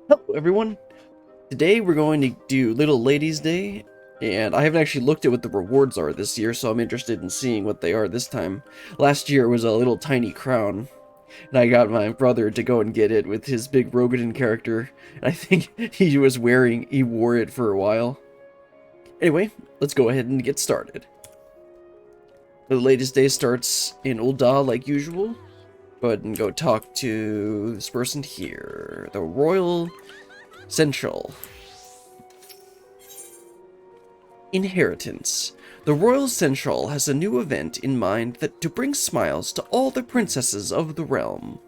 Hello everyone! Today we're going to do Little Ladies Day, and I haven't actually looked at what the rewards are this year, so I'm interested in seeing what they are this time. Last year was a little tiny crown, and I got my brother to go and get it with his big Rogadin character, and I think he wore it for a while. Anyway, let's go ahead and get started. Little Ladies Day starts in ul'dah like usual. Go ahead and go talk to this person here, the Royal Central. Inheritance. The Royal Central has a new event in mind to bring smiles to all the princesses of the realm.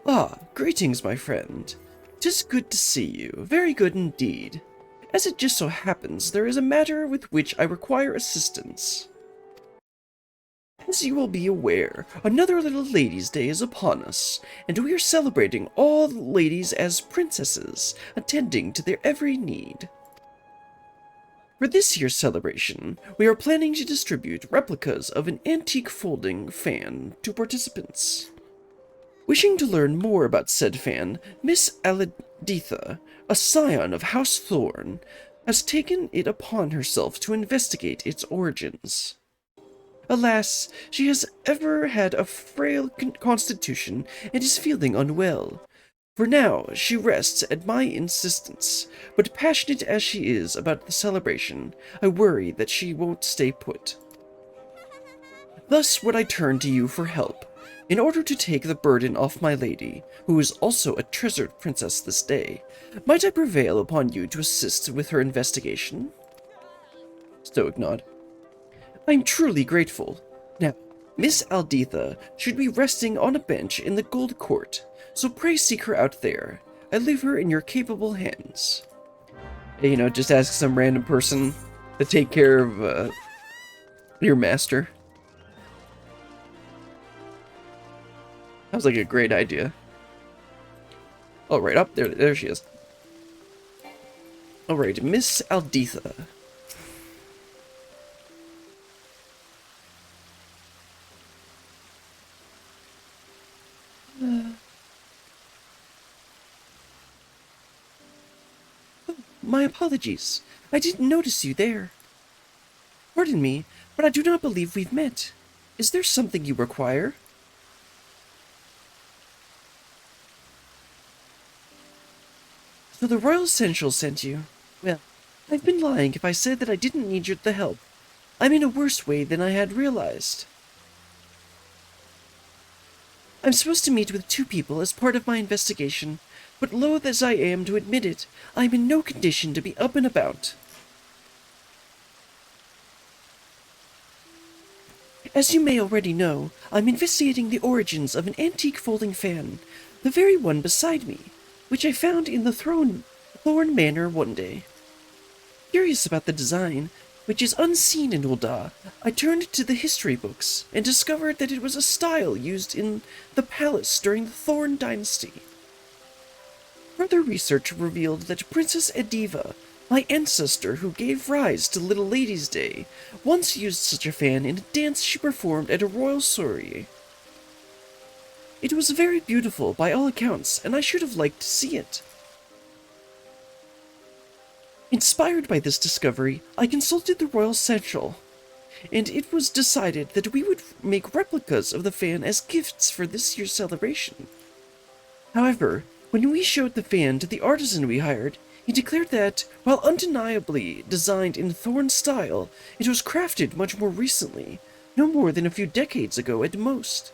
Ah, greetings, my friend. 'Tis good to see you, very good indeed. As it just so happens, there is a matter with which I require assistance. As you will be aware, another Little Ladies' Day is upon us, and we are celebrating all the ladies as princesses, attending to their every need. For this year's celebration, we are planning to distribute replicas of an antique folding fan to participants. Wishing to learn more about said fan, Miss Aldiytha, a scion of House Thorne, has taken it upon herself to investigate its origins. Alas, she has ever had a frail constitution and is feeling unwell. For now, she rests at my insistence, but passionate as she is about the celebration, I worry that she won't stay put. Thus would I turn to you for help, in order to take the burden off my lady, who is also a treasured princess this day. Might I prevail upon you to assist with her investigation? Stoic nod. I am truly grateful. Now, Miss Aldiytha should be resting on a bench in the Gold Court, so pray seek her out there. I leave her in your capable hands. Just ask some random person to take care of your master. Sounds like a great idea. Oh, right up there. There she is. All right, Miss Aldiytha. My apologies. I didn't notice you there. Pardon me, but I do not believe we've met. Is there something you require? So the Royal Central sent you. Well, I've been lying if I said that I didn't need the help. I'm in a worse way than I had realized. I'm supposed to meet with two people as part of my investigation, but loath as I am to admit it, I'm in no condition to be up and about. As you may already know, I'm investigating the origins of an antique folding fan, the very one beside me, which I found in the Thorne Manor one day. Curious about the design, which is unseen in ul'dah, I turned to the history books and discovered that it was a style used in the palace during the Thorne dynasty. Further research revealed that Princess Aldiytha, my ancestor who gave rise to Little Ladies' Day, once used such a fan in a dance she performed at a royal soiree. It was very beautiful by all accounts, and I should have liked to see it. Inspired by this discovery, I consulted the Royal Central, and it was decided that we would make replicas of the fan as gifts for this year's celebration. However, when we showed the fan to the artisan we hired, he declared that, while undeniably designed in Thorne style, it was crafted much more recently, no more than a few decades ago at most.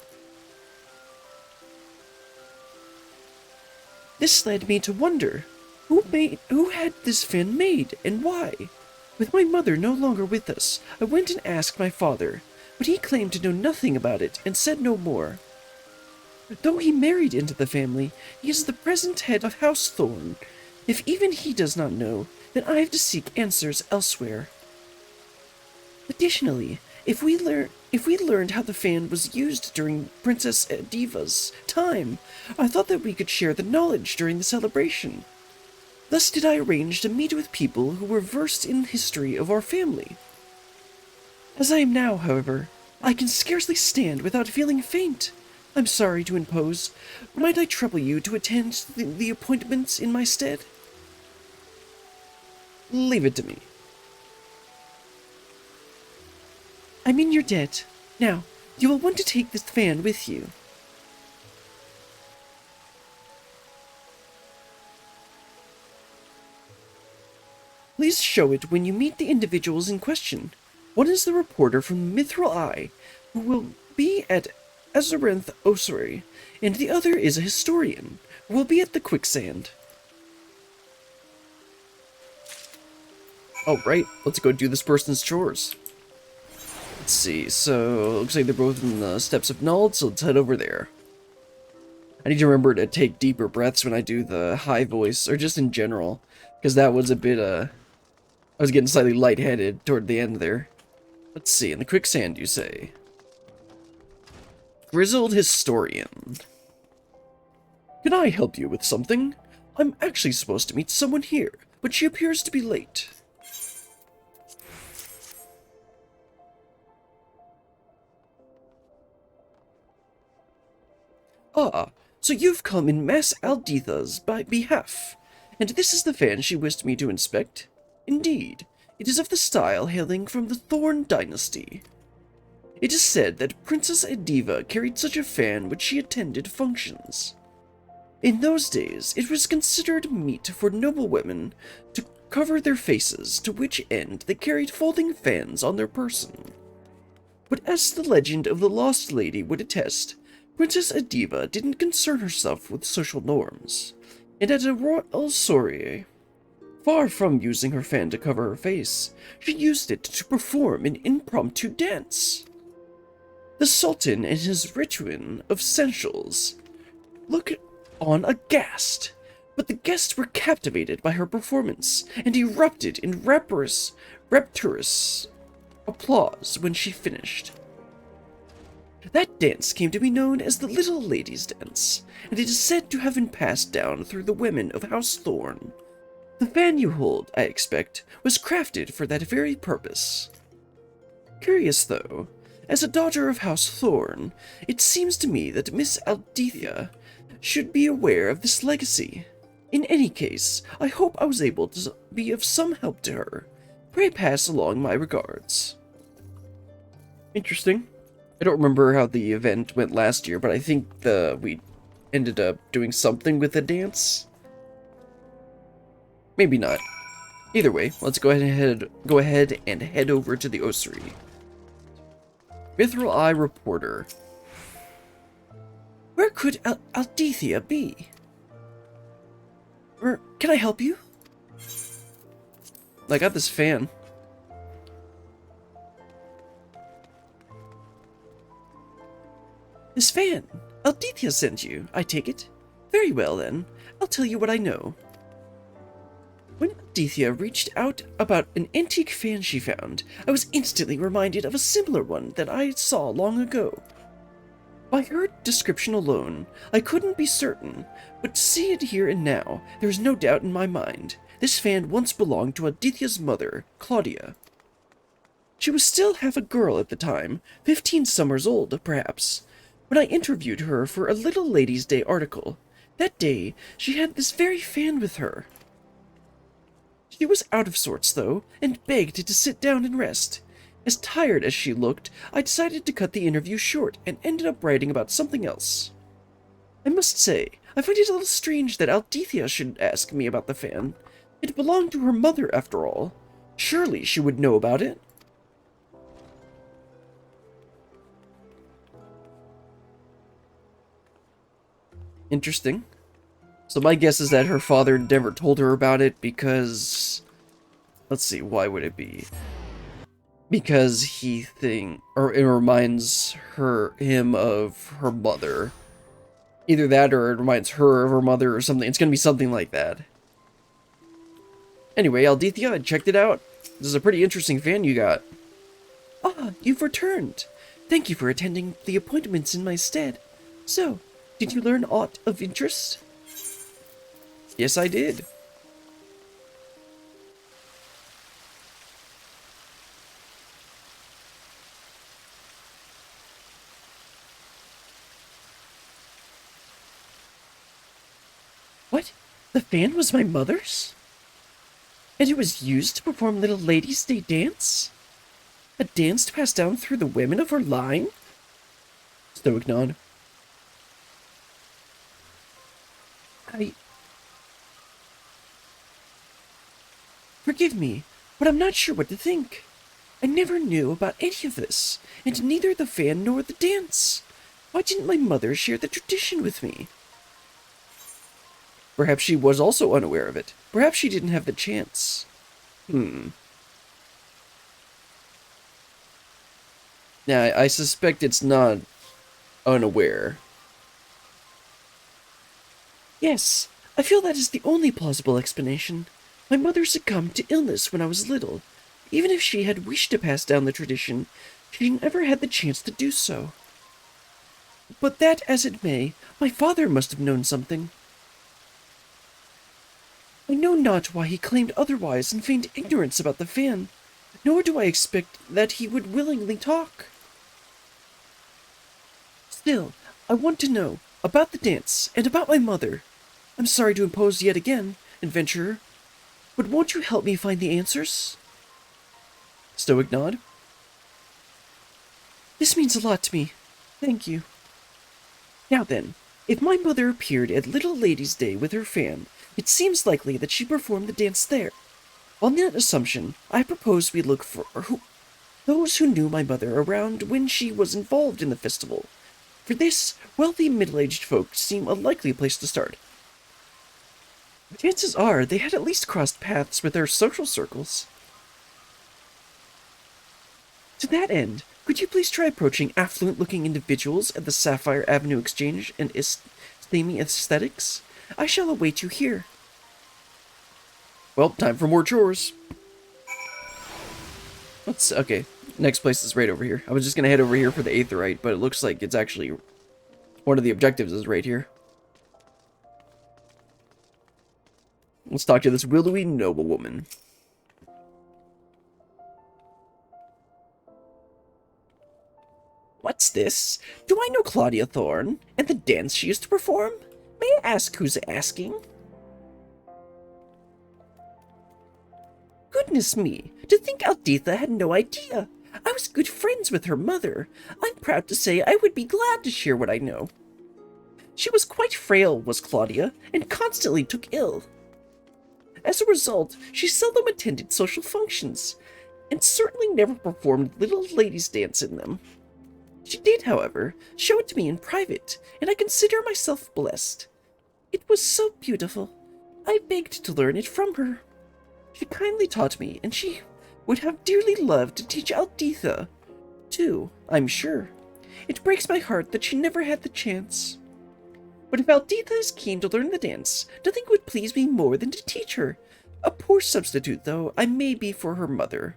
This led me to wonder, who had this fan made, and why? With my mother no longer with us, I went and asked my father, but he claimed to know nothing about it and said no more. Though he married into the family, he is the present head of House Thorne. If even he does not know, then I have to seek answers elsewhere. Additionally, if we learned how the fan was used during Princess Aldiytha's time, I thought that we could share the knowledge during the celebration. Thus did I arrange to meet with people who were versed in the history of our family. As I am now, however, I can scarcely stand without feeling faint. I'm sorry to impose. Might I trouble you to attend the appointments in my stead? Leave it to me. I'm in your debt. Now, you will want to take this fan with you. Please show it when you meet the individuals in question. One is the reporter from Mithril Eye, who will be at Azarenth Ossuary, and the other is a historian, who will be at the Quicksand. Alright, let's go do this person's chores. Let's see, so looks like they're both in the Steps of Nald, so let's head over there. I need to remember to take deeper breaths when I do the high voice, or just in general, because that was a bit, I was getting slightly lightheaded toward the end there. Let's see, in the Quicksand, you say? Grizzled Historian. Can I help you with something? I'm actually supposed to meet someone here, but she appears to be late. Ah, so you've come in Mass Aldiytha's behalf, and this is the fan she wished me to inspect? Indeed, it is of the style hailing from the Thorne dynasty. It is said that Princess Aldiytha carried such a fan when she attended functions. In those days, it was considered meet for noble women to cover their faces, to which end they carried folding fans on their person. But as the legend of the Lost Lady would attest, Princess Aldiytha didn't concern herself with social norms, and at a royal soiree, far from using her fan to cover her face, she used it to perform an impromptu dance. The Sultan and his rituin of essentials looked on aghast, but the guests were captivated by her performance and erupted in rapturous applause when she finished. That dance came to be known as the Little Lady's Dance, and it is said to have been passed down through the women of House Thorne. The fan you hold, I expect, was crafted for that very purpose. Curious, though, as a daughter of House Thorne, it seems to me that Miss Aldiytha should be aware of this legacy. In any case, I hope I was able to be of some help to her. Pray pass along my regards. Interesting. I don't remember how the event went last year, but I think we ended up doing something with the dance. Maybe not. Either way, let's go ahead and head over to the ossuary. Mithril Eye reporter. Where could Aldiytha be? Can I help you? I got this fan. This fan? Aldiytha sent you, I take it. Very well, then. I'll tell you what I know. When Aldiytha reached out about an antique fan she found, I was instantly reminded of a similar one that I saw long ago. By her description alone, I couldn't be certain, but to see it here and now, there is no doubt in my mind. This fan once belonged to Aldiytha's mother, Claudia. She was still half a girl at the time, 15 summers old, perhaps, when I interviewed her for a Little Ladies' Day article. That day, she had this very fan with her. She was out of sorts, though, and begged to sit down and rest. As tired as she looked, I decided to cut the interview short and ended up writing about something else. I must say, I find it a little strange that Aldiytha should ask me about the fan. It belonged to her mother, after all. Surely she would know about it. Interesting. So my guess is that her father never told her about it because... Let's see, why would it be? Because it reminds him of her mother. Either that or it reminds her of her mother or something. It's gonna be something like that. Anyway, Aldiytha, I checked it out. This is a pretty interesting fan you got. Ah, you've returned. Thank you for attending the appointments in my stead. So, did you learn aught of interest? Yes, I did. What? The fan was my mother's? And it was used to perform Little Lady's Day dance? A dance passed down through the women of her line? Stoic nod. Forgive me, but I'm not sure what to think. I never knew about any of this, and neither the fan nor the dance. Why didn't my mother share the tradition with me? Perhaps she was also unaware of it. Perhaps she didn't have the chance. Now, I suspect it's not unaware. Yes, I feel that is the only plausible explanation. My mother succumbed to illness when I was little. Even if she had wished to pass down the tradition, she never had the chance to do so. But that as it may, my father must have known something. I know not why he claimed otherwise and feigned ignorance about the fan, nor do I expect that he would willingly talk. Still, I want to know about the dance and about my mother. I'm sorry to impose yet again, adventurer, but won't you help me find the answers? Stoic nod. This means a lot to me. Thank you. Now then, if my mother appeared at Little Lady's Day with her fan, it seems likely that she performed the dance there. On that assumption, I propose we look for those who knew my mother around when she was involved in the festival. For this, wealthy middle-aged folk seem a likely place to start. Chances are they had at least crossed paths with their social circles. To that end, could you please try approaching affluent-looking individuals at the Sapphire Avenue Exchange and Steamy Aesthetics? I shall await you here. Well, time for more chores. Okay, next place is right over here. I was just gonna head over here for the Aetheryte, but it looks like it's actually one of the objectives is right here. Let's talk to this willowy noblewoman. What's this? Do I know Aldiytha Thorne, and the dance she used to perform? May I ask who's asking? Goodness me, to think Aldiytha had no idea. I was good friends with her mother. I'm proud to say I would be glad to share what I know. She was quite frail, was Claudia, and constantly took ill. As a result, she seldom attended social functions, and certainly never performed Little Lady's Dance in them. She did, however, show it to me in private, and I consider myself blessed. It was so beautiful. I begged to learn it from her. She kindly taught me, and she would have dearly loved to teach Aldiytha, too, I'm sure. It breaks my heart that she never had the chance. But if Aldiytha is keen to learn the dance, nothing would please me more than to teach her. A poor substitute, though, I may be for her mother.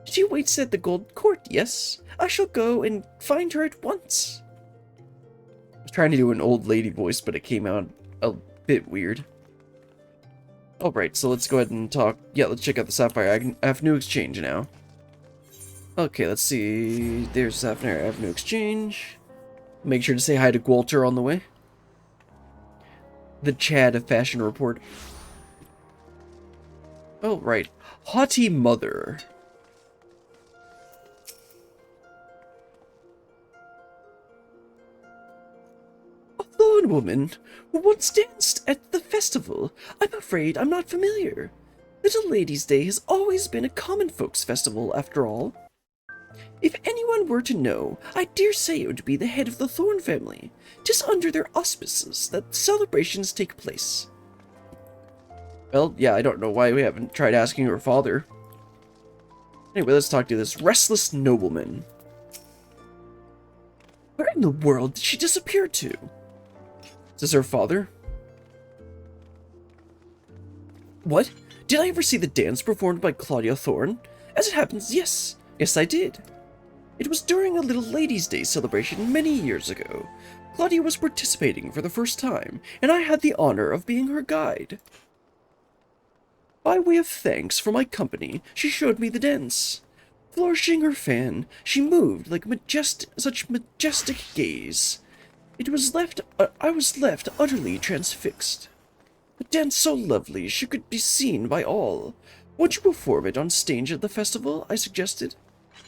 She waits at the Gold Court, yes? I shall go and find her at once. I was trying to do an old lady voice, but it came out a bit weird. Alright, so let's go ahead and talk. Yeah, let's check out the Sapphire Avenue Exchange now. Okay, let's see. There's Sapphire Avenue Exchange. Make sure to say hi to Gwalter on the way. The Chad of Fashion Report. Oh, right. Haughty Mother. A Thorne woman who once danced at the festival. I'm afraid I'm not familiar. Little Lady's Day has always been a common folks' festival, after all. If anyone were to know, I dare say it would be the head of the Thorne family. 'Tis under their auspices that the celebrations take place. Well, yeah, I don't know why we haven't tried asking her father. Anyway, let's talk to this restless nobleman. Where in the world did she disappear to? Is this her father? What? Did I ever see the dance performed by Aldiytha Thorne? As it happens, yes. Yes, I did. It was during a Little Lady's Day celebration many years ago. Claudia was participating for the first time, and I had the honor of being her guide. By way of thanks for my company, she showed me the dance. Flourishing her fan, she moved like such majestic gaze. I was left utterly transfixed. A dance so lovely she could be seen by all. Won't you perform it on stage at the festival? I suggested.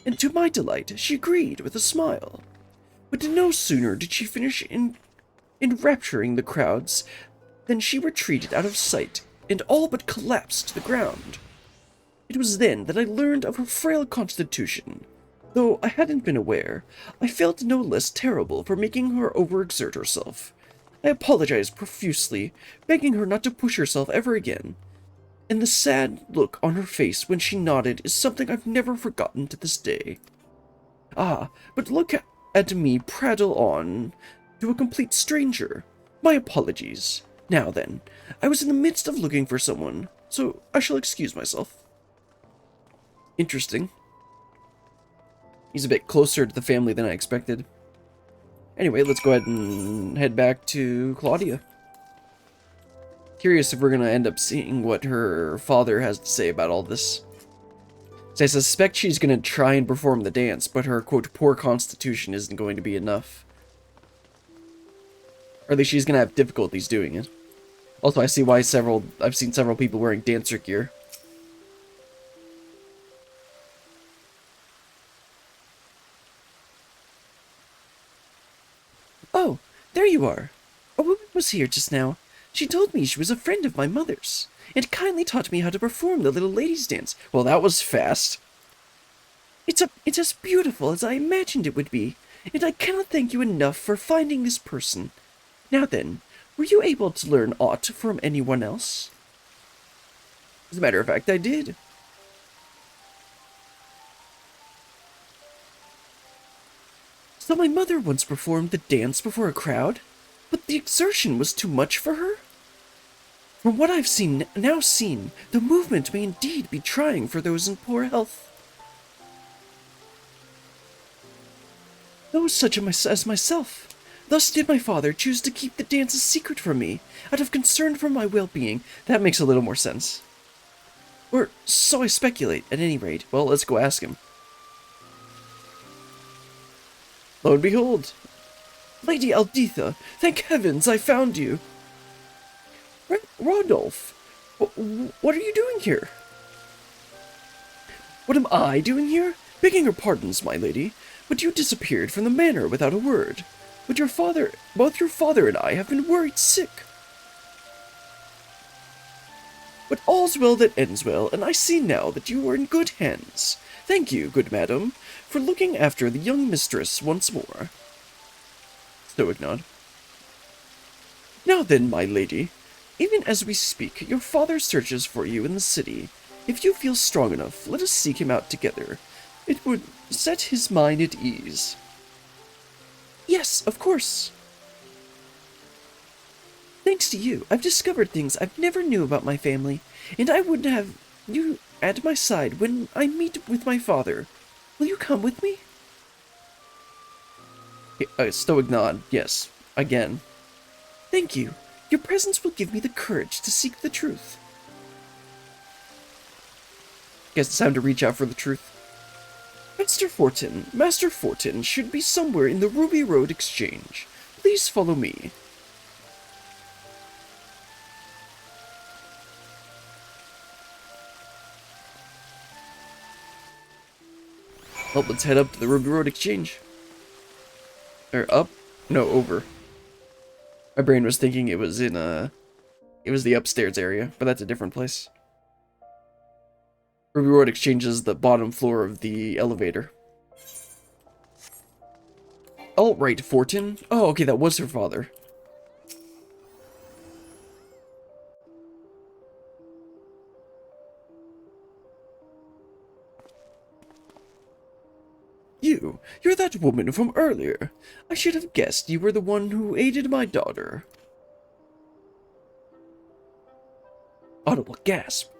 And to my delight, she agreed with a smile. But no sooner did she finish enrapturing the crowds than she retreated out of sight and all but collapsed to the ground. It was then that I learned of her frail constitution. Though I hadn't been aware, I felt no less terrible for making her overexert herself. I apologized profusely, begging her not to push herself ever again. And the sad look on her face when she nodded is something I've never forgotten to this day. Ah, but look at me prattle on to a complete stranger. My apologies. Now then, I was in the midst of looking for someone, so I shall excuse myself. Interesting. He's a bit closer to the family than I expected. Anyway, let's go ahead and head back to Claudia. Curious if we're going to end up seeing what her father has to say about all this. So I suspect she's going to try and perform the dance, but her, quote, poor constitution isn't going to be enough. Or at least she's going to have difficulties doing it. Also, I see why I've seen several people wearing dancer gear. Oh, there you are. A woman was here just now. She told me she was a friend of my mother's, and kindly taught me how to perform the little ladies' dance. Well, that was fast. It's as beautiful as I imagined it would be, and I cannot thank you enough for finding this person. Now then, were you able to learn aught from anyone else? As a matter of fact, I did. So my mother once performed the dance before a crowd, but the exertion was too much for her? From what I've now seen, the movement may indeed be trying for those in poor health. Those such as myself. Thus did my father choose to keep the dance a secret from me, out of concern for my well-being. That makes a little more sense. Or so I speculate, at any rate. Well, let's go ask him. Lo and behold, Lady Aldiytha, thank heavens I found you. Rodolph, what are you doing here? What am I doing here? Begging your pardons, my lady, but you disappeared from the manor without a word. But both your father and I have been worried sick. But all's well that ends well, and I see now that you are in good hands. Thank you, good madam, for looking after the young mistress once more. Stoic nod. Now then, my lady, even as we speak, your father searches for you in the city. If you feel strong enough, let us seek him out together. It would set his mind at ease. Yes, of course. Thanks to you, I've discovered things I've never knew about my family, and I would have you at my side when I meet with my father. Will you come with me? Stoic nod, yes, again. Thank you. Your presence will give me the courage to seek the truth. Guess it's time to reach out for the truth. Master Fortin should be somewhere in the Ruby Road Exchange. Please follow me. Well, let's head up to the Ruby Road Exchange. Or up? No, over. My brain was thinking it was in, it was the upstairs area, but that's a different place. Ruby Road Exchange is the bottom floor of the elevator. Oh, right, Fortin? Oh, okay, that was her father. You're that woman from earlier. I should have guessed you were the one who aided my daughter. Audible gasp.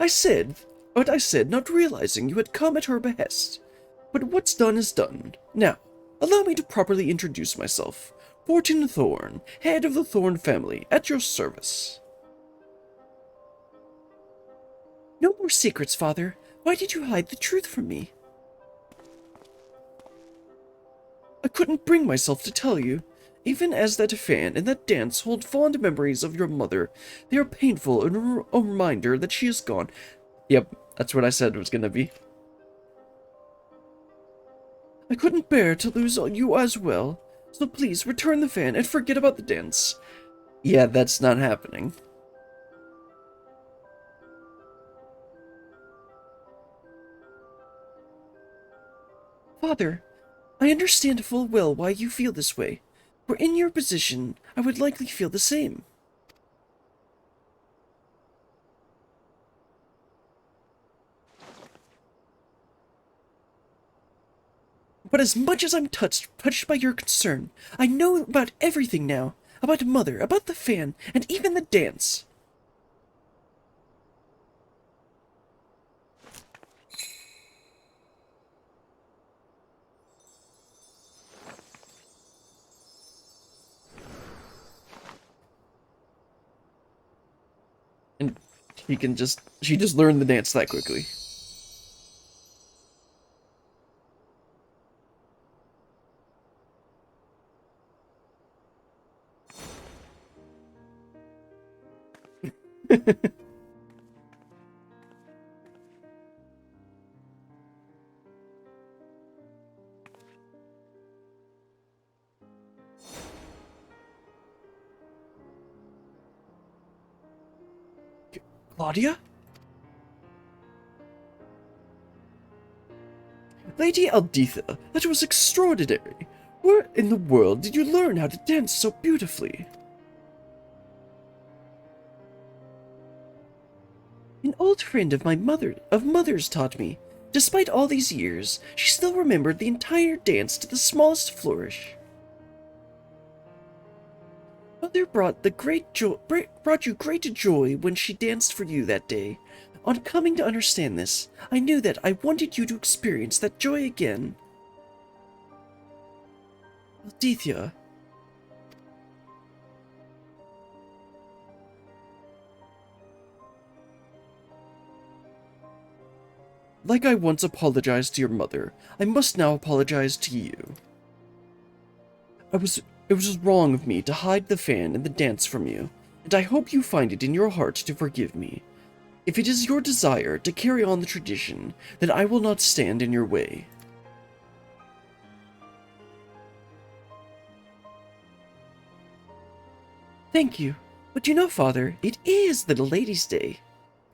I said, not realizing you had come at her behest. But what's done is done. Now, allow me to properly introduce myself. Fortin Thorne, head of the Thorne family, at your service. No more secrets, father. Why did you hide the truth from me? I couldn't bring myself to tell you. Even as that fan and that dance hold fond memories of your mother, they are painful and a reminder that she is gone. Yep, that's what I said it was gonna be. I couldn't bear to lose you as well, so please return the fan and forget about the dance. Yeah, that's not happening. Father, I understand full well why you feel this way. For in your position, I would likely feel the same. But as much as I'm touched by your concern, I know about everything now. About Mother, about the fan, and even the dance. And she just learned the dance that quickly. Claudia? Lady Aldiytha, that was extraordinary. Where in the world did you learn how to dance so beautifully? An old friend of mother's taught me. Despite all these years, she still remembered the entire dance to the smallest flourish. Mother brought you great joy when she danced for you that day. On coming to understand this, I knew that I wanted you to experience that joy again. Aldiytha. Like I once apologized to your mother, I must now apologize to you. It was wrong of me to hide the fan and the dance from you, and I hope you find it in your heart to forgive me. If it is your desire to carry on the tradition, then I will not stand in your way. Thank you, but you know, Father, it is Little Ladies' Day.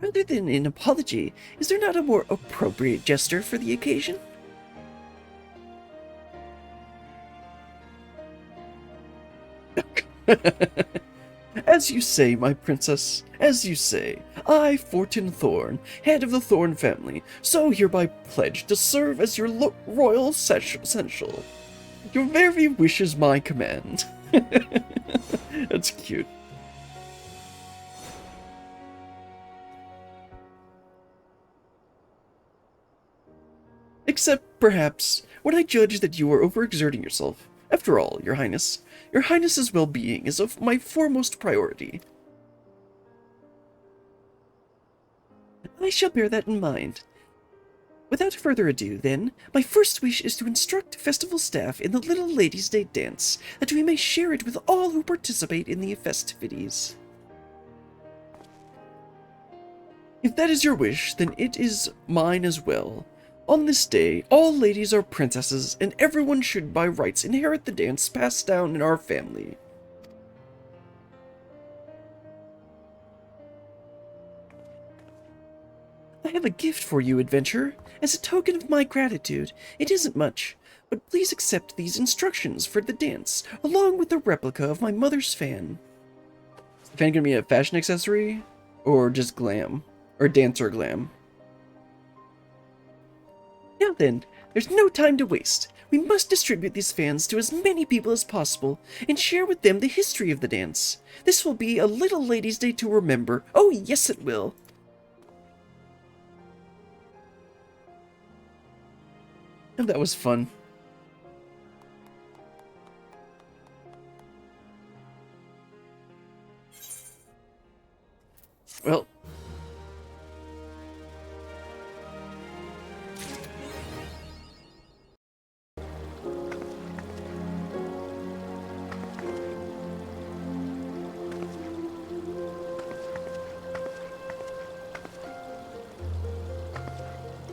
Rather than an apology, is there not a more appropriate gesture for the occasion? As you say, my princess, as you say, I, Fortin Thorne, head of the Thorne family, so hereby pledge to serve as your royal essential. Your very wish is my command. That's cute. Except, perhaps, when I judge that you are overexerting yourself. After all, your highness's well-being is of my foremost priority. I shall bear that in mind. Without further ado, then, my first wish is to instruct festival staff in the Little Ladies' Day dance, that we may share it with all who participate in the festivities. If that is your wish, then it is mine as well. On this day, all ladies are princesses, and everyone should by rights inherit the dance passed down in our family. I have a gift for you, adventurer. As a token of my gratitude, it isn't much, but please accept these instructions for the dance, along with a replica of my mother's fan. Is the fan gonna be a fashion accessory? Or just glam? Or dancer glam? Now then, there's no time to waste. We must distribute these fans to as many people as possible, and share with them the history of the dance. This will be a Little Ladies' Day to remember. Oh, yes it will. Oh, that was fun. Well,